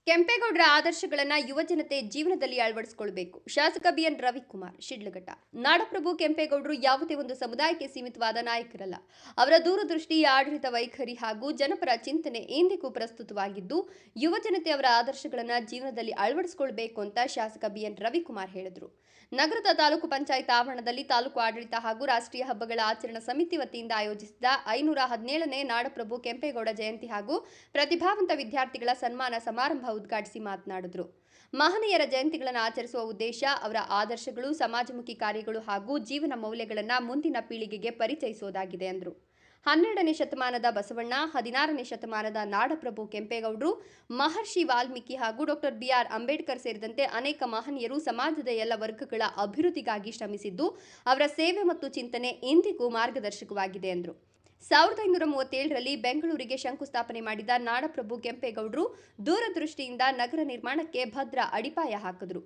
ಕೆಂಪೇಗೌಡರ ಆದರ್ಶಗಳನ್ನು ಯುವಜನತೆ ಜೀವನದಲ್ಲಿ ಅಳವಡಿಸಿಕೊಳ್ಳಬೇಕು. ಶಾಸಕ ಬಿಎನ್ ರವಿಕುಮಾರ್, ಶಿಡ್ಲಘಟ್ಟ. ನಾಡಪ್ರಭು ಕೆಂಪೇಗೌಡರು ಯಾವುದೇ ಒಂದು ಸಮುದಾಯಕ್ಕೆ ಸೀಮಿತವಾದ ನಾಯಕರಲ್ಲ. ಅವರ ದೂರದೃಷ್ಟಿ, ಆಡಳಿತ ವೈಖರಿ ಹಾಗೂ ಜನಪರ ಚಿಂತನೆ ಎಂದಿಗೂ ಪ್ರಸ್ತುತವಾಗಿದ್ದು, ಯುವಜನತೆ ಅವರ ಆದರ್ಶಗಳನ್ನು ಜೀವನದಲ್ಲಿ ಅಳವಡಿಸಿಕೊಳ್ಳಬೇಕು ಅಂತ ಶಾಸಕ ಬಿಎನ್ ರವಿಕುಮಾರ್ ಹೇಳಿದರು. ನಗರದ ತಾಲೂಕು ಪಂಚಾಯತ್ ಆವರಣದಲ್ಲಿ ತಾಲೂಕು ಆಡಳಿತ ಹಾಗೂ ರಾಷ್ಟ್ರೀಯ ಹಬ್ಬಗಳ ಆಚರಣಾ ಸಮಿತಿ ವತಿಯಿಂದ ಆಯೋಜಿಸಿದ 517ನೇ ನಾಡಪ್ರಭು ಕೆಂಪೇಗೌಡ ಜಯಂತಿ ಹಾಗೂ ಪ್ರತಿಭಾವಂತ ವಿದ್ಯಾರ್ಥಿಗಳ ಸನ್ಮಾನ ಸಮಾರಂಭ ಉದ್ಘಾಟಿಸಿ ಮಾತನಾಡಿದರು. ಮಹನೀಯರ ಜಯಂತಿಗಳನ್ನು ಆಚರಿಸುವ ಉದ್ದೇಶ ಅವರ ಆದರ್ಶಗಳು, ಸಮಾಜಮುಖಿ ಕಾರ್ಯಗಳು ಹಾಗೂ ಜೀವನ ಮೌಲ್ಯಗಳನ್ನು ಮುಂದಿನ ಪೀಳಿಗೆಗೆ ಪರಿಚಯಿಸುವುದಾಗಿದೆ ಎಂದರು. 12ನೇ ಶತಮಾನದ ಬಸವಣ್ಣ, 16ನೇ ಶತಮಾನದ ನಾಡಪ್ರಭು ಕೆಂಪೇಗೌಡರು, ಮಹರ್ಷಿ ವಾಲ್ಮೀಕಿ ಹಾಗೂ ಡಾಕ್ಟರ್ ಬಿಆರ್ ಅಂಬೇಡ್ಕರ್ ಸೇರಿದಂತೆ ಅನೇಕ ಮಹನೀಯರು ಸಮಾಜದ ಎಲ್ಲ ವರ್ಗಗಳ ಅಭಿವೃದ್ಧಿಗಾಗಿ ಶ್ರಮಿಸಿದ್ದು, ಅವರ ಸೇವೆ ಮತ್ತು ಚಿಂತನೆ ಇಂದಿಗೂ ಮಾರ್ಗದರ್ಶಕವಾಗಿದೆ ಎಂದರು. 1537ರಲ್ಲಿ ಬೆಂಗಳೂರಿಗೆ ಶಂಕುಸ್ಥಾಪನೆ ಮಾಡಿದ ನಾಡಪ್ರಭು ಕೆಂಪೇಗೌಡರು ದೂರದೃಷ್ಟಿಯಿಂದ ನಗರ ನಿರ್ಮಾಣಕ್ಕೆ ಭದ್ರ ಅಡಿಪಾಯ ಹಾಕಿದರು.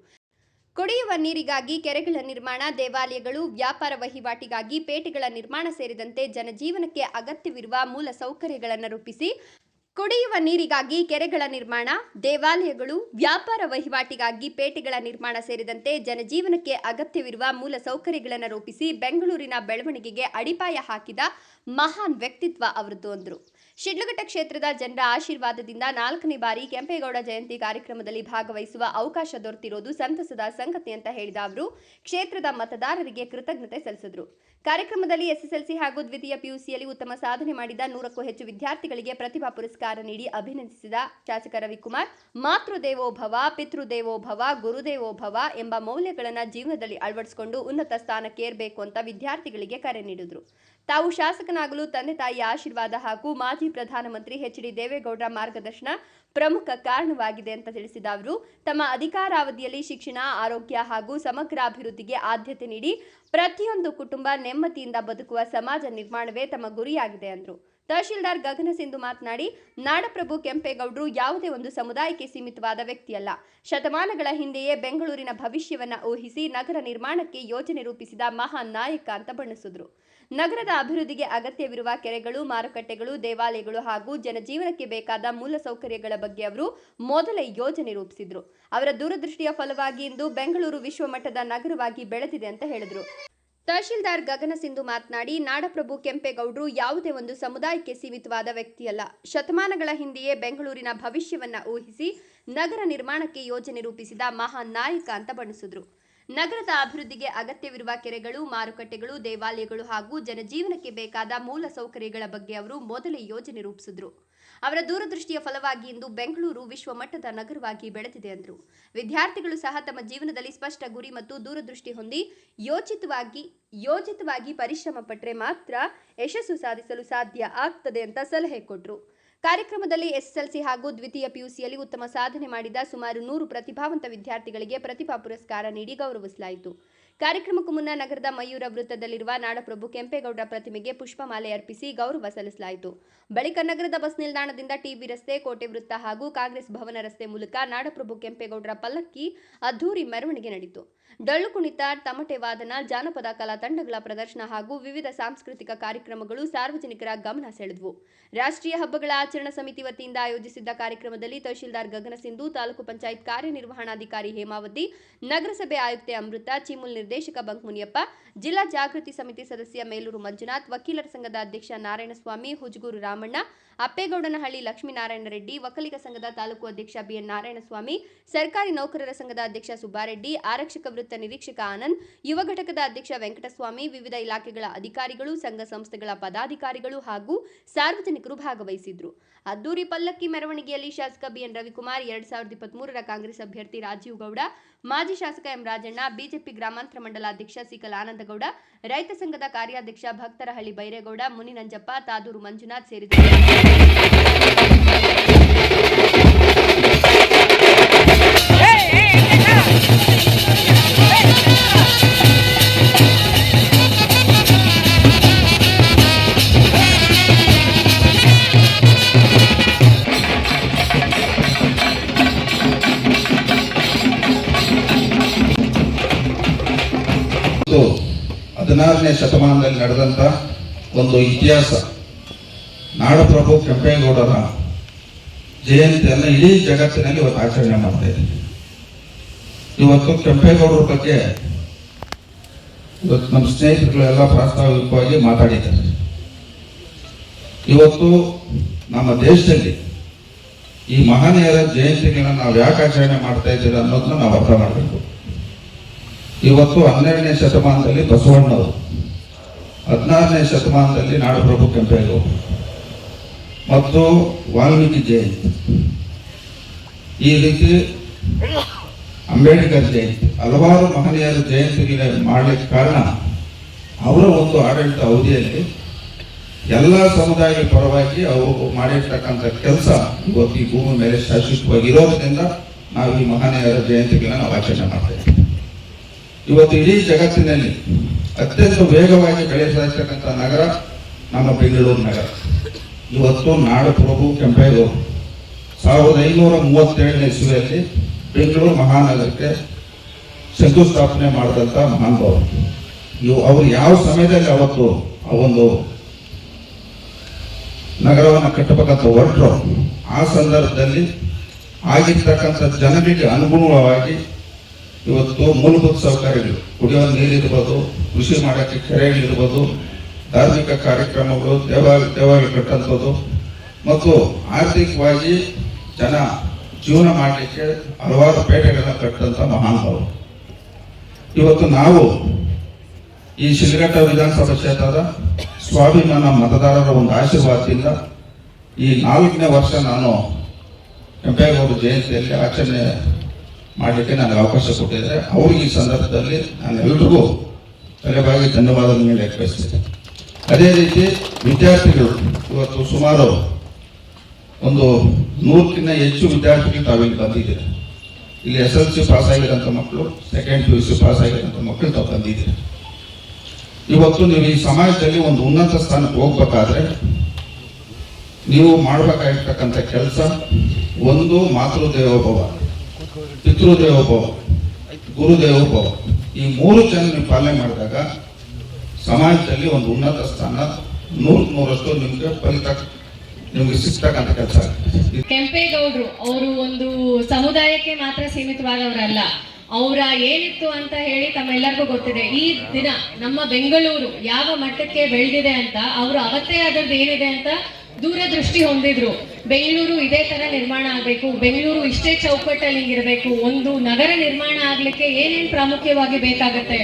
ಕುಡಿಯುವ ನೀರಿಗಾಗಿ ಕೆರೆಗಳ ನಿರ್ಮಾಣ, ದೇವಾಲಯಗಳು, ವ್ಯಾಪಾರ ವಹಿವಾಟಿಗಾಗಿ ಪೇಟೆಗಳ ನಿರ್ಮಾಣ ಸೇರಿದಂತೆ ಜನಜೀವನಕ್ಕೆ ಅಗತ್ಯವಿರುವ ಮೂಲ ಸೌಕರ್ಯಗಳನ್ನು ರೂಪಿಸಿ ಕುಡಿಯುವ ನೀರಿಗಾಗಿ ಕೆರೆಗಳ ನಿರ್ಮಾಣ, ದೇವಾಲಯಗಳು, ವ್ಯಾಪಾರ ವಹಿವಾಟಿಗಾಗಿ ಪೇಟೆಗಳ ನಿರ್ಮಾಣ ಸೇರಿದಂತೆ ಜನಜೀವನಕ್ಕೆ ಅಗತ್ಯವಿರುವ ಮೂಲ ಸೌಕರ್ಯಗಳನ್ನು ರೂಪಿಸಿ ಬೆಂಗಳೂರಿನ ಬೆಳವಣಿಗೆಗೆ ಅಡಿಪಾಯ ಹಾಕಿದ ಮಹಾನ್ ವ್ಯಕ್ತಿತ್ವ ಅವರದ್ದು ಎಂದರು. ಶಿಡ್ಲಘಟ್ಟ ಕ್ಷೇತ್ರದ ಜನರ ಆಶೀರ್ವಾದದಿಂದ 4ನೇ ಬಾರಿ ಕೆಂಪೇಗೌಡ ಜಯಂತಿ ಕಾರ್ಯಕ್ರಮದಲ್ಲಿ ಭಾಗವಹಿಸುವ ಅವಕಾಶ ದೊರೆತಿರುವುದು ಸಂತಸದ ಸಂಗತಿ ಅಂತ ಹೇಳಿದ ಅವರು ಕ್ಷೇತ್ರದ ಮತದಾರರಿಗೆ ಕೃತಜ್ಞತೆ ಸಲ್ಲಿಸಿದರು. ಕಾರ್ಯಕ್ರಮದಲ್ಲಿ ಎಸ್ಎಸ್ಎಲ್ಸಿ ಹಾಗೂ ದ್ವಿತೀಯ ಪಿಯುಸಿಯಲ್ಲಿ ಉತ್ತಮ ಸಾಧನೆ ಮಾಡಿದ 100ಕ್ಕೂ ಹೆಚ್ಚು ವಿದ್ಯಾರ್ಥಿಗಳಿಗೆ ಪ್ರತಿಭಾ ಪುರಸ್ಕಾರ ನೀಡಿ ಅಭಿನಂದಿಸಿದ ಶಾಸಕ ರವಿಕುಮಾರ್, ಮಾತೃದೇವೋಭವ, ಪಿತೃದೇವೋಭವ, ಗುರುದೇವೋಭವ ಎಂಬ ಮೌಲ್ಯಗಳನ್ನು ಜೀವನದಲ್ಲಿ ಅಳವಡಿಸಿಕೊಂಡು ಉನ್ನತ ಸ್ಥಾನಕ್ಕೆ ಏರಬೇಕು ಅಂತ ವಿದ್ಯಾರ್ಥಿಗಳಿಗೆ ಕರೆ ನೀಡಿದರು. ತಾವು ಶಾಸಕನಾಗಲು ತಂದೆ ತಾಯಿಯ ಆಶೀರ್ವಾದ ಹಾಗೂ ಮಾಜಿ ಪ್ರಧಾನಮಂತ್ರಿ ಎಚ್.ಡಿ. ದೇವೇಗೌಡರ ಮಾರ್ಗದರ್ಶನ ಪ್ರಮುಖ ಕಾರಣವಾಗಿದೆ ಅಂತ ತಿಳಿಸಿದ ಅವರು ತಮ್ಮ ಅಧಿಕಾರಾವಧಿಯಲ್ಲಿ ಶಿಕ್ಷಣ, ಆರೋಗ್ಯ ಹಾಗೂ ಸಮಗ್ರ ಅಭಿವೃದ್ಧಿಗೆ ಆದ್ಯತೆ ನೀಡಿ ಪ್ರತಿಯೊಂದು ಕುಟುಂಬ ನೆಮ್ಮದಿಯಿಂದ ಬದುಕುವ ಸಮಾಜ ನಿರ್ಮಾಣವೇ ತಮ್ಮ ಗುರಿಯಾಗಿದೆ ಎಂದರು. ತಹಶೀಲ್ದಾರ್ ಗಗನ ಸಿಂಧು ಮಾತನಾಡಿ, ನಾಡಪ್ರಭು ಕೆಂಪೇಗೌಡರು ಯಾವುದೇ ಒಂದು ಸಮುದಾಯಕ್ಕೆ ಸೀಮಿತವಾದ ವ್ಯಕ್ತಿಯಲ್ಲ. ಶತಮಾನಗಳ ಹಿಂದೆಯೇ ಬೆಂಗಳೂರಿನ ಭವಿಷ್ಯವನ್ನ ಊಹಿಸಿ ನಗರ ನಿರ್ಮಾಣಕ್ಕೆ ಯೋಜನೆ ರೂಪಿಸಿದ ಮಹಾನ್ ನಾಯಕ ಅಂತ ಬಣ್ಣಿಸಿದ್ರು. ನಗರದ ಅಭಿವೃದ್ಧಿಗೆ ಅಗತ್ಯವಿರುವ ಕೆರೆಗಳು, ಮಾರುಕಟ್ಟೆಗಳು, ದೇವಾಲಯಗಳು ಹಾಗೂ ಜನಜೀವನಕ್ಕೆ ಬೇಕಾದ ಮೂಲ ಸೌಕರ್ಯಗಳ ಬಗ್ಗೆ ಅವರು ಮೊದಲೇ ಯೋಜನೆ ರೂಪಿಸಿದ್ರು. ಅವರ ದೂರದೃಷ್ಟಿಯ ಫಲವಾಗಿ ಇಂದು ಬೆಂಗಳೂರು ವಿಶ್ವಮಟ್ಟದ ನಗರವಾಗಿ ಬೆಳೆದಿದೆ ಅಂತ ಹೇಳಿದರು. ತಹಶೀಲ್ದಾರ್ ಗಗನ ಸಿಂಧು ಮಾತನಾಡಿ, ನಾಡಪ್ರಭು ಕೆಂಪೇಗೌಡರು ಯಾವುದೇ ಒಂದು ಸಮುದಾಯಕ್ಕೆ ಸೀಮಿತವಾದ ವ್ಯಕ್ತಿಯಲ್ಲ. ಶತಮಾನಗಳ ಹಿಂದೆಯೇ ಬೆಂಗಳೂರಿನ ಭವಿಷ್ಯವನ್ನ ಊಹಿಸಿ ನಗರ ನಿರ್ಮಾಣಕ್ಕೆ ಯೋಜನೆ ರೂಪಿಸಿದ ಮಹಾನ್ ನಾಯಕ ಅಂತ ಬಣ್ಣಿಸಿದ್ರು. ನಗರದ ಅಭಿವೃದ್ಧಿಗೆ ಅಗತ್ಯವಿರುವ ಕೆರೆಗಳು, ಮಾರುಕಟ್ಟೆಗಳು, ದೇವಾಲಯಗಳು ಹಾಗೂ ಜನಜೀವನಕ್ಕೆ ಬೇಕಾದ ಮೂಲ ಸೌಕರ್ಯಗಳ ಬಗ್ಗೆ ಅವರು ಮೊದಲೇ ಯೋಜನೆ ರೂಪಿಸಿದ್ರು. ಅವರ ದೂರದೃಷ್ಟಿಯ ಫಲವಾಗಿ ಇಂದು ಬೆಂಗಳೂರು ವಿಶ್ವಮಟ್ಟದ ನಗರವಾಗಿ ಬೆಳೆದಿದೆ ಎಂದರು. ವಿದ್ಯಾರ್ಥಿಗಳು ಸಹ ತಮ್ಮ ಜೀವನದಲ್ಲಿ ಸ್ಪಷ್ಟ ಗುರಿ ಮತ್ತು ದೂರದೃಷ್ಟಿ ಹೊಂದಿ ಯೋಜಿತವಾಗಿ ಪರಿಶ್ರಮ ಪಟ್ಟರೆ ಮಾತ್ರ ಯಶಸ್ಸು ಸಾಧಿಸಲು ಸಾಧ್ಯ ಆಗ್ತದೆ ಅಂತ ಸಲಹೆ ಕೊಟ್ಟರು. ಕಾರ್ಯಕ್ರಮದಲ್ಲಿ ಎಸ್ಎಸ್ಎಲ್ಸಿ ಹಾಗೂ ದ್ವಿತೀಯ ಪಿಯುಸಿಯಲ್ಲಿ ಉತ್ತಮ ಸಾಧನೆ ಮಾಡಿದ ಸುಮಾರು 100 ಪ್ರತಿಭಾವಂತ ವಿದ್ಯಾರ್ಥಿಗಳಿಗೆ ಪ್ರತಿಭಾ ಪುರಸ್ಕಾರ ನೀಡಿ ಗೌರವಿಸಲಾಯಿತು. ಕಾರ್ಯಕ್ರಮಕ್ಕೂ ಮುನ್ನ ನಗರದ ಮಯೂರ ವೃತ್ತದಲ್ಲಿರುವ ನಾಡಪ್ರಭು ಕೆಂಪೇಗೌಡರ ಪ್ರತಿಮೆಗೆ ಪುಷ್ಪಮಾಲೆ ಅರ್ಪಿಸಿ ಗೌರವ ಸಲ್ಲಿಸಲಾಯಿತು. ಬಳಿಕ ನಗರದ ಬಸ್ ನಿಲ್ದಾಣದಿಂದ ಟಿಬಿ ರಸ್ತೆ, ಕೋಟೆ ವೃತ್ತ ಹಾಗೂ ಕಾಂಗ್ರೆಸ್ ಭವನ ರಸ್ತೆ ಮೂಲಕ ನಾಡಪ್ರಭು ಕೆಂಪೇಗೌಡರ ಪಲ್ಲಕ್ಕಿ ಅದ್ದೂರಿ ಮೆರವಣಿಗೆ ನಡೆಯಿತು. ಡೊಳ್ಳು ಕುಣಿತ, ತಮಟೆ ವಾದನ, ಜಾನಪದ ಕಲಾ ತಂಡಗಳ ಪ್ರದರ್ಶನ ಹಾಗೂ ವಿವಿಧ ಸಾಂಸ್ಕೃತಿಕ ಕಾರ್ಯಕ್ರಮಗಳು ಸಾರ್ವಜನಿಕರ ಗಮನ ಸೆಳೆದವು. ರಾಷ್ಟ್ರೀಯ ಹಬ್ಬಗಳ ಆಚರಣಾ ಸಮಿತಿ ವತಿಯಿಂದ ಆಯೋಜಿಸಿದ್ದ ಕಾರ್ಯಕ್ರಮದಲ್ಲಿ ತಹಶೀಲ್ದಾರ್ ಗಗನ ಸಿಂಧು, ತಾಲೂಕು ಪಂಚಾಯತ್ ಕಾರ್ಯನಿರ್ವಹಣಾಧಿಕಾರಿ ಹೇಮಾವತಿ, ನಗರಸಭೆ ಆಯುಕ್ತೆ ಅಮೃತ, ಚಿಮುಲ್ ನಿರ್ದೇಶಕ ಬಂಕ್ಮುನಿಯಪ್ಪ, ಜಿಲ್ಲಾ ಜಾಗೃತಿ ಸಮಿತಿ ಸದಸ್ಯ ಮೇಲೂರು ಮಂಜುನಾಥ್, ವಕೀಲರ ಸಂಘದ ಅಧ್ಯಕ್ಷ ನಾರಾಯಣಸ್ವಾಮಿ, ಹುಜಗೂರು ರಾಮಣ್ಣ, ಅಪ್ಪೇಗೌಡನಹಳ್ಳಿ ಲಕ್ಷ್ಮೀನಾರಾಯಣ ರೆಡ್ಡಿ, ಒಕ್ಕಲಿಗ ಸಂಘದ ತಾಲೂಕು ಅಧ್ಯಕ್ಷ ಬಿಎನ್ ನಾರಾಯಣಸ್ವಾಮಿ, ಸರ್ಕಾರಿ ನೌಕರರ ಸಂಘದ ಅಧ್ಯಕ್ಷ ಸುಬ್ಬಾರೆಡ್ಡಿ, ಆರಕ್ಷಕ ವೃತ್ತ ನಿರೀಕ್ಷಕ ಆನಂದ್, ಯುವ ಘಟಕದ ಅಧ್ಯಕ್ಷ ವೆಂಕಟಸ್ವಾಮಿ, ವಿವಿಧ ಇಲಾಖೆಗಳ ಅಧಿಕಾರಿಗಳು, ಸಂಘ ಸಂಸ್ಥೆಗಳ ಪದಾಧಿಕಾರಿಗಳು ಹಾಗೂ ಸಾರ್ವಜನಿಕರು ಭಾಗವಹಿಸಿದ್ರು. ಅದ್ದೂರಿ ಪಲ್ಲಕ್ಕಿ ಮೆರವಣಿಗೆಯಲ್ಲಿ ಶಾಸಕ ಬಿಎನ್ ರವಿಕುಮಾರ್, 2023ರ ಕಾಂಗ್ರೆಸ್ ಅಭ್ಯರ್ಥಿ ರಾಜೀವ್ ಗೌಡ, ಮಾಜಿ ಶಾಸಕ ಎಂ ರಾಜಣ್ಣ, ಬಿಜೆಪಿ ಗ್ರಾಮಾಂತರ ಮಂಡಲ ಅಧ್ಯಕ್ಷ ಸಿಕಲ್ ಆನಂದಗೌಡ, ರೈತ ಸಂಘದ ಕಾರ್ಯಾಧ್ಯಕ್ಷ ಭಕ್ತರಹಳ್ಳಿ ಬೈರೇಗೌಡ, ಮುನಿನಂಜಪ್ಪ, ತಾದೂರು ಮಂಜುನಾಥ್ ಸೇರಿದ್ದಾರೆ. ಇದು 16ನೇ ಶತಮಾನದಲ್ಲಿ ನಡೆದಂತ ಒಂದು ಇತಿಹಾಸ. ನಾಡಪ್ರಭು ಕೆಂಪೇಗೌಡರ ಜಯಂತಿಯನ್ನು ಇಡೀ ಜಗತ್ತಿನಲ್ಲಿ ಇವತ್ತು ಆಚರಣೆ ಮಾಡ್ತಾ ಇದ್ದೀವಿ. ಇವತ್ತು ಕೆಂಪೇಗೌಡರ ಬಗ್ಗೆ ಇವತ್ತು ನಮ್ಮ ಸ್ನೇಹಿತರುಗಳೆಲ್ಲ ಪ್ರಾಸ್ತಾವಿಕವಾಗಿ ಮಾತಾಡಿದ್ದಾರೆ. ಇವತ್ತು ನಮ್ಮ ದೇಶದಲ್ಲಿ ಈ ಮಹನೀಯರ ಜಯಂತಿಗಳನ್ನ ನಾವು ಯಾಕೆ ಆಚರಣೆ ಮಾಡ್ತಾ ಇದ್ದೀವಿ ಅನ್ನೋದನ್ನ ನಾವು ಅರ್ಥ ಮಾಡಬೇಕು. ಇವತ್ತು 12ನೇ ಶತಮಾನದಲ್ಲಿ ಬಸವಣ್ಣವರು, 16ನೇ ಶತಮಾನದಲ್ಲಿ ನಾಡಪ್ರಭು ಕೆಂಪೇಗೌಡರು ಮತ್ತು ವಾಲ್ಮೀಕಿ ಜಯಂತಿ, ಈ ರೀತಿ ಅಂಬೇಡ್ಕರ್ ಜಯಂತಿ, ಹಲವಾರು ಮಹನೀಯರ ಜಯಂತಿಗೆ ಮಾಡಲಿಕ್ಕೆ ಕಾರಣ ಅವರ ಒಂದು ಆಡಳಿತ ಅವಧಿಯಲ್ಲಿ ಎಲ್ಲ ಸಮುದಾಯಗಳ ಪರವಾಗಿ ಅವರು ಮಾಡಿರ್ತಕ್ಕಂಥ ಕೆಲಸ ಇವತ್ತು ಈ ಭೂಮಿ ಮೇಲೆ ಶಾಶ್ವತವಾಗಿ ಇರೋದ್ರಿಂದ ನಾವು ಈ ಮಹನೀಯರ ಜಯಂತಿಗಳನ್ನ ನಾವು ಆಚರಣೆ ಮಾಡ್ತಾ ಇದ್ದೀವಿ. ಇವತ್ತು ಇಡೀ ಜಗತ್ತಿನಲ್ಲಿ ಅತ್ಯಂತ ವೇಗವಾಗಿ ಬೆಳೀತಾ ಇರ್ತಕ್ಕಂಥ ನಗರ ನಮ್ಮ ಬೆಂಗಳೂರು ನಗರ. ಇವತ್ತು ನಾಡಪ್ರಭು ಕೆಂಪೇಗೌಡರು 1537ನೇ ಇಸ್ವಿಯಲ್ಲಿ ಬೆಂಗಳೂರು ಮಹಾನಗರಕ್ಕೆ ಶಂಕುಸ್ಥಾಪನೆ ಮಾಡಿದಂಥ ಮಹಾನುಭಾವರು. ಅವರು ಯಾವ ಸಮಯದಲ್ಲಿ ಅವತ್ತು ಆ ಒಂದು ನಗರವನ್ನು ಕಟ್ಟಬೇಕಂತ ಹೊರಟರು, ಆ ಸಂದರ್ಭದಲ್ಲಿ ಆಗಿರ್ತಕ್ಕಂಥ ಜನರಿಗೆ ಅನುಗುಣವಾಗಿ ಇವತ್ತು ಮೂಲಭೂತ ಸೌಕರ್ಯಗಳು, ಕುಡಿಯುವ ನೀರಿರ್ಬೋದು, ಕೃಷಿ ಮಾಡೋಕ್ಕೆ ಕೆರೆಗಳಿರ್ಬೋದು, ಧಾರ್ಮಿಕ ಕಾರ್ಯಕ್ರಮಗಳು, ದೇವಾಲಯ ಕಟ್ಟಂಥದ್ದು ಮತ್ತು ಆರ್ಥಿಕವಾಗಿ ಜನ ಜೀವನ ಮಾಡಲಿಕ್ಕೆ ಹಲವಾರು ಪೇಟೆಗಳನ್ನ ಕಟ್ಟಂಥ ಮಹಾನುಭಾವರು. ಇವತ್ತು ನಾವು ಈ ಶಿಡ್ಲಘಟ್ಟ ವಿಧಾನಸಭಾ ಕ್ಷೇತ್ರದ ಸ್ವಾಭಿಮಾನ ಮತದಾರರ ಒಂದು ಆಶೀರ್ವಾದದಿಂದ ಈ 4ನೇ ವರ್ಷ ನಾನು ಕೆಂಪೇಗೌಡ ಜಯಂತಿಯಲ್ಲಿ ಆಚರಣೆ ಮಾಡಲಿಕ್ಕೆ ನನಗೆ ಅವಕಾಶ ಕೊಟ್ಟಿದ್ದಾರೆ. ಅವ್ರಿಗೆ ಈ ಸಂದರ್ಭದಲ್ಲಿ ನಾನು ಎಲ್ರಿಗೂ ತಲೆಬಾಗಿ ಧನ್ಯವಾದಗಳನ್ನು ಹೇಳಕ್ಕೆ ಬಯಸ್ತೇನೆ. ಅದೇ ರೀತಿ ವಿದ್ಯಾರ್ಥಿಗಳು ಇವತ್ತು ಸುಮಾರು ಒಂದು 100ಕ್ಕಿಂತ ಹೆಚ್ಚು ವಿದ್ಯಾರ್ಥಿಗಳು ತಾವಿಲ್ಲಿ ಬಂದಿದ್ದೀರಿ. ಇಲ್ಲಿ SSLC ಪಾಸ್ ಆಗಿರೋಂಥ ಮಕ್ಕಳು, ಸೆಕೆಂಡ್ PUC ಪಾಸ್ ಆಗಿರೋಂಥ ಮಕ್ಕಳು ತಾವು ಬಂದಿದ್ದೀರಿ. ಇವತ್ತು ನೀವು ಈ ಸಮಾಜದಲ್ಲಿ ಒಂದು ಉನ್ನತ ಸ್ಥಾನಕ್ಕೆ ಹೋಗ್ಬೇಕಾದ್ರೆ ನೀವು ಮಾಡಬೇಕಾಗಿರ್ತಕ್ಕಂಥ ಕೆಲಸ ಒಂದು ಮಾತೃದೇವೋಭವ, ಪಿತೃದೇವೋಭವ, ಗುರುದೇವೋಭವ. ಈ 3 ಜನ ನೀವು ಪಾಲನೆ ಮಾಡಿದಾಗ ಸಮಾಜದಲ್ಲಿ ಒಂದು ಉನ್ನತ ಸ್ಥಾನ 100% ನಿಮ್ಗೆ ಸಿಗ್ತಕ್ಕಂಥ ಕೆಲಸ. ಕೆಂಪೇಗೌಡರು ಅವರು ಒಂದು ಸಮುದಾಯಕ್ಕೆ ಮಾತ್ರ ಸೀಮಿತವಾದವರಲ್ಲ. ಅವರ ಏನಿತ್ತು ಅಂತ ಹೇಳಿ ತಮ್ಮೆಲ್ಲರಿಗೂ ಗೊತ್ತಿದೆ. ಈ ದಿನ ನಮ್ಮ ಬೆಂಗಳೂರು ಯಾವ ಮಟ್ಟಕ್ಕೆ ಬೆಳೆದಿದೆ ಅಂತ ಅವರು ಅವತ್ತೇ ಅದರದ್ದು ಏನಿದೆ ಅಂತ ದೂರದೃಷ್ಟಿ ಹೊಂದಿದ್ರು. ಬೆಂಗಳೂರು ಇದೇ ತರ ನಿರ್ಮಾಣ ಆಗ್ಬೇಕು, ಬೆಂಗಳೂರು ಇಷ್ಟೇ ಚೌಕಟ್ಟಲ್ಲಿ ಹಿಂಗಿರ್ಬೇಕು, ಒಂದು ನಗರ ನಿರ್ಮಾಣ ಆಗ್ಲಿಕ್ಕೆ ಏನೇನು ಪ್ರಾಮುಖ್ಯವಾಗಿ ಬೇಕಾಗತ್ತೆ,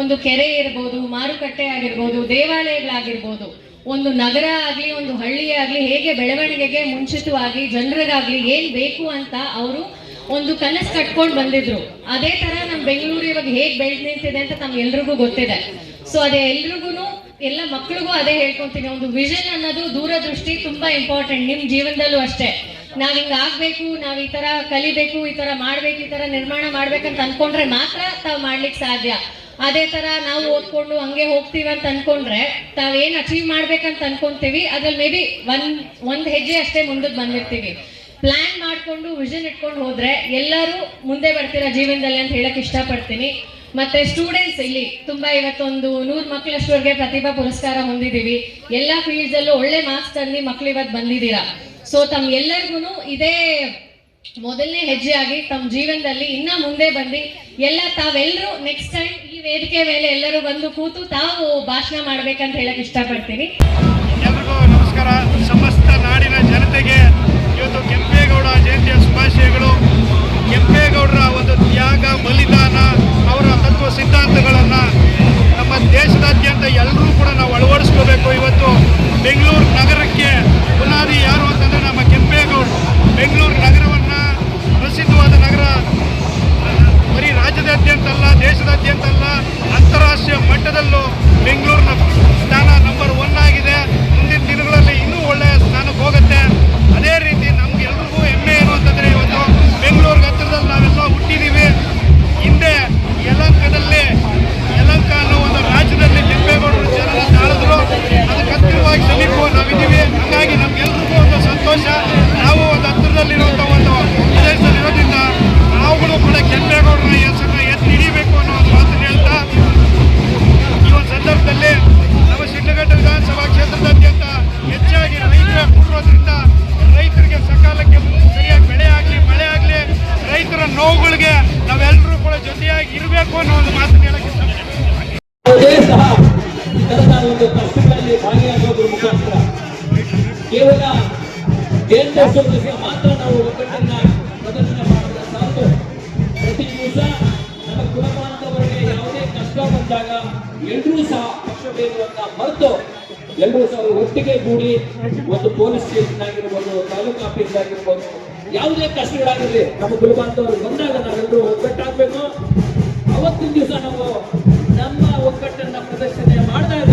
ಒಂದು ಕೆರೆ ಇರ್ಬೋದು, ಮಾರುಕಟ್ಟೆ ಆಗಿರ್ಬೋದು, ದೇವಾಲಯಗಳಾಗಿರ್ಬೋದು, ಒಂದು ನಗರ ಆಗ್ಲಿ ಒಂದು ಹಳ್ಳಿಯೇ ಆಗ್ಲಿ ಹೇಗೆ ಬೆಳವಣಿಗೆಗೆ ಮುಂಚಿತವಾಗಿ ಜನರಿಗಾಗ್ಲಿ ಏನ್ ಬೇಕು ಅಂತ ಅವರು ಒಂದು ಕನಸು ಕಟ್ಕೊಂಡು ಬಂದಿದ್ರು. ಅದೇ ತರ ನಮ್ಮ ಬೆಂಗಳೂರು ಇವಾಗ ಹೇಗ್ ಬೆಳೆದ್ ನಿಂತಿದೆ ಅಂತ ನಮ್ಗೆಲ್ರಿಗೂ ಗೊತ್ತಿದೆ. ಸೊ ಅದೇ ಎಲ್ರಿಗೂ ಎಲ್ಲ ಮಕ್ಳಿಗೂ ಅದೇ ಹೇಳ್ಕೊಂತೀನಿ, ಒಂದು ವಿಷನ್ ಅನ್ನೋದು ದೂರದೃಷ್ಟಿ ತುಂಬಾ ಇಂಪಾರ್ಟೆಂಟ್. ನಿಮ್ ಜೀವನದಲ್ಲೂ ಅಷ್ಟೇ. ನಾವ್ ಹಿಂಗ ಆಗ್ಬೇಕು, ನಾವ್ ಈ ತರ ಕಲಿಬೇಕು, ಈ ತರ ಮಾಡ್ಬೇಕು, ಈ ತರ ನಿರ್ಮಾಣ ಮಾಡ್ಬೇಕಂತ ಅನ್ಕೊಂಡ್ರೆ ಮಾತ್ರ ತಾವ್ ಮಾಡ್ಲಿಕ್ಕೆ ಸಾಧ್ಯ. ಅದೇ ತರ ನಾವು ಓದ್ಕೊಂಡು ಹಂಗೆ ಹೋಗ್ತೀವಿ ಅಂತ ಅನ್ಕೊಂಡ್ರೆ ತಾವೇನ್ ಅಚೀವ್ ಮಾಡ್ಬೇಕಂತ ಅನ್ಕೊಂತೀವಿ ಅದ್ರಲ್ಲಿ ಮೇ ಬಿ ಒಂದ್ ಹೆಜ್ಜೆ ಅಷ್ಟೇ ಮುಂದಕ್ಕೆ ಬಂದಿರ್ತೀವಿ. ಪ್ಲಾನ್ ಮಾಡ್ಕೊಂಡು ವಿಷನ್ ಇಟ್ಕೊಂಡು ಹೋದ್ರೆ ಎಲ್ಲರೂ ಮುಂದೆ ಬರ್ತೀರಾ ಜೀವನದಲ್ಲಿ ಅಂತ ಹೇಳಕ್ ಇಷ್ಟಪಡ್ತೀನಿ. ಮತ್ತೆ ಸ್ಟೂಡೆಂಟ್ಸ್ ಇಲ್ಲಿ ತುಂಬಾ ಇವತ್ತೊಂದು 100 ಮಕ್ಕಳಷ್ಟವರೆಗೆ ಪ್ರತಿಭಾ ಪುರಸ್ಕಾರ ಹೊಂದಿದೀವಿ. ಎಲ್ಲಾ ಫೀಲ್ಡ್ಸ್ ಅಲ್ಲೂ ಒಳ್ಳೆ ಮಾರ್ಕ್ಸ್ ತಂದು ಮಕ್ಳು ಇವತ್ತು ಬಂದಿದ್ದೀರಾ. ಸೊ ತಮ್ ಎಲ್ಲರಿಗೂ ಇದೇ ಮೊದಲನೇ ಹೆಜ್ಜೆ ಆಗಿ ತಮ್ಮ ಜೀವನದಲ್ಲಿ ಇನ್ನ ಮುಂದೆ ಬಂದು ತಾವೆಲ್ಲರೂ ನೆಕ್ಸ್ಟ್ ಟೈಮ್ ಈ ವೇದಿಕೆ ಮೇಲೆ ಎಲ್ಲರೂ ಬಂದು ಕೂತು ತಾವು ಭಾಷಣ ಮಾಡ್ಬೇಕಂತ ಹೇಳಕ್ ಇಷ್ಟಪಡ್ತೀನಿ. ಎಲ್ರಿಗೂ ನಮಸ್ಕಾರ. ಸಮಸ್ತ ನಾಡಿನ ಜನತೆಗೆ ಇವತ್ತು ಕೆಂಪೇಗೌಡ ಜಯಂತಿಯ ಶುಭಾಶಯಗಳು. ಕೆಂಪೇಗೌಡರ ಒಂದು ತ್ಯಾಗ, ಬಲಿದಾನ, ಅವರ ತತ್ವ ಸಿದ್ಧಾಂತಗಳನ್ನು ನಮ್ಮ ದೇಶದಾದ್ಯಂತ ಎಲ್ಲರೂ ಕೂಡ ನಾವು ಅಳವಡಿಸ್ಕೋಬೇಕು. ಇವತ್ತು ಬೆಂಗಳೂರು ನಗರಕ್ಕೆ ಬುನಾದಿ ಯಾರು ಅಂತಂದರೆ ನಮ್ಮ ಕೆಂಪೇಗೌಡರು. ಬೆಂಗಳೂರು ನಗರವನ್ನು ಪ್ರಸಿದ್ಧವಾದ ನಗರ ಬರೀ ರಾಜ್ಯದಾದ್ಯಂತ ಅಲ್ಲ, ದೇಶದಾದ್ಯಂತ ಅಲ್ಲ, ಅಂತಾರಾಷ್ಟ್ರೀಯ ಮಟ್ಟದಲ್ಲೂ ಬೆಂಗಳೂರಿನ ಸ್ಥಾನ ನಂಬರ್ 1 ಆಗಿದೆ. ಮುಂದಿನ ದಿನಗಳಲ್ಲಿ ಇನ್ನೂ ಒಳ್ಳೆಯ ಸ್ಥಾನಕ್ಕೆ ಹೋಗುತ್ತೆ. ಅದೇ ರೀತಿ ನಮ್ಗೆ ಎಲ್ರಿಗೂ ಹೆಮ್ಮೆ ಏನು ಅಂತಂದರೆ ಇವತ್ತು ಗೆಲ್ಲಬೇಕು ಅನ್ನೋ ಒಂದು ಮಾತನ್ನು ಹೇಳಕ್ಕೆ ಇಷ್ಟಪಡ್ತೀನಿ. ಯಾವುದೇ ಸಹ ಈ ತರದ ಒಂದು ಕಷ್ಟಗಳಲ್ಲಿ ಭಾಗಿಯಾಗೋದ್ರ ಮುಖಾಂತರ ಕೇವಲ ಕೇಂದ್ರೀಕರಿಸುವ ಮಾತ್ರ ನಾವು ಒಗ್ಗಟ್ಟನ್ನ ಪ್ರದರ್ಶನ ಮಾಡಿದ್ರೆ ಸಾಕು. ಪ್ರತಿ ದಿವಸ ನಮ್ಮ ಕುಲಬಾಂಧವರಿಗೆ ಯಾವುದೇ ಕಷ್ಟ ಬಂದಾಗ ಎಲ್ಲರೂ ಸಹ ಪಕ್ಷ ಭೇದವನ್ನ ಮರೆತು ಎಲ್ಲರೂ ಸಹ ಒಟ್ಟಿಗೆ ಕೂಡಿ ಒಂದು ಪೊಲೀಸ್ ಸ್ಟೇಷನ್ ಆಗಿರ್ಬೋದು, ತಾಲೂಕು ಆಫೀಸ್ ಆಗಿರ್ಬೋದು, ಯಾವುದೇ ಕಷ್ಟಗಳಾಗಿರಲಿ ನಮ್ಮ ಕುಲಬಾಂಧವರು ಬಂದಾಗ ನಾವೆಲ್ಲರೂ ಒಗ್ಗಟ್ಟಾಗಬೇಕು. ಅವತ್ತಿನ ದಿವಸ ನಾವು ನಮ್ಮ ಒಗ್ಗಟ್ಟನ್ನ ಪ್ರದರ್ಶನ ಮಾಡಿದಾಗ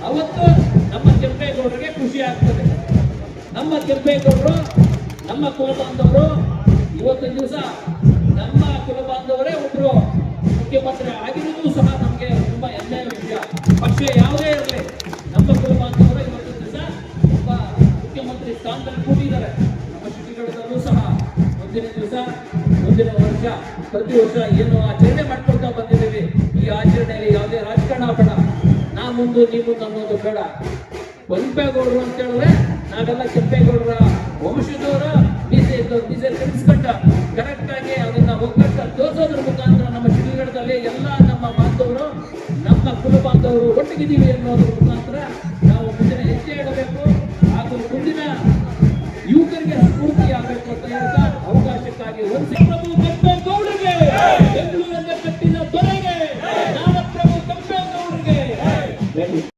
ಅವತ್ತು ನಮ್ಮ ಕೆಂಪೇಗೌಡರಿಗೆ ಖುಷಿ ಆಗ್ತದೆ. ನಮ್ಮ ಕೆಂಪೇಗೌಡರು ನಮ್ಮ ಕುಲಬಾಂಧವರು ಇವತ್ತಿನ ದಿವಸ ನಮ್ಮ ಕುಲಬಾಂಧವರೇ ಒಬ್ಬರು ಮುಖ್ಯಮಂತ್ರಿ ಆಗಿರೋದು ಸಹ ನಮಗೆ ತುಂಬಾ ಹೆಮ್ಮೆಯ ವಿಷಯ. ಪಕ್ಷ ಯಾವುದೇ ಇರಲಿ ನಮ್ಮ ಕುಲಬಾಂಧವರು ಇವತ್ತಿನ ದಿವಸ ಒಬ್ಬ ಮುಖ್ಯಮಂತ್ರಿ ಸ್ಥಾನದಲ್ಲಿ ಕೂತಿದ್ದಾರೆ. ನಮ್ಮ ಶ್ರೀಗಳಲ್ಲೂ ಸಹ ಮುಂದಿನ ದಿವಸ ಮುಂದಿನ ವರ್ಷ ಪ್ರತಿ ವರ್ಷ ಏನು ಆಚರಣೆ ಮಾಡ್ಕೊಳ್ತಾ ಬಂದಿದ್ದೀವಿ, ಈ ಆಚರಣೆಯಲ್ಲಿ ಯಾವುದೇ ರಾಜಕಾರಣ ಬೇಡ, ನಾ ಮುಂದೆ ನೀವು ಅನ್ನೋದು ಬೇಡ. ಕೆಂಪೇಗೌಡರು ಅಂತ ಹೇಳಿದ್ರೆ ನಾವೆಲ್ಲ ಕೆಂಪೇಗೌಡರ ವಂಶದವರು ಬೀಜ ಕಲಿಸ್ಕೊಂಡ ಕರೆಕ್ಟ್ ಆಗಿ ಅದನ್ನ ಒಗ್ಗಟ್ಟ ತೋರಿಸೋದ್ರ ಮುಖಾಂತರ ನಮ್ಮ ಶ್ರೀಗಢದಲ್ಲಿ ಎಲ್ಲ ನಮ್ಮ ಬಾಂಧವರು ನಮ್ಮ ಕುಲ ಬಾಂಧವರು ಒಟ್ಟಿಗಿದ್ದೀವಿ ಅನ್ನೋದ್ರ ಮುಖಾಂತರ ನಾವು ಮುಂದಿನ ಹೆಜ್ಜೆ ಇಡಬೇಕು. ಹಾಗೂ ಮುಂದಿನ ಯುವಕರಿಗೆ ಸ್ಫೂರ್ತಿ ಆಗಬೇಕು ಅಂತ ಹೇಳ್ತಾ ಅವಕಾಶಕ್ಕಾಗಿ ಒಂದು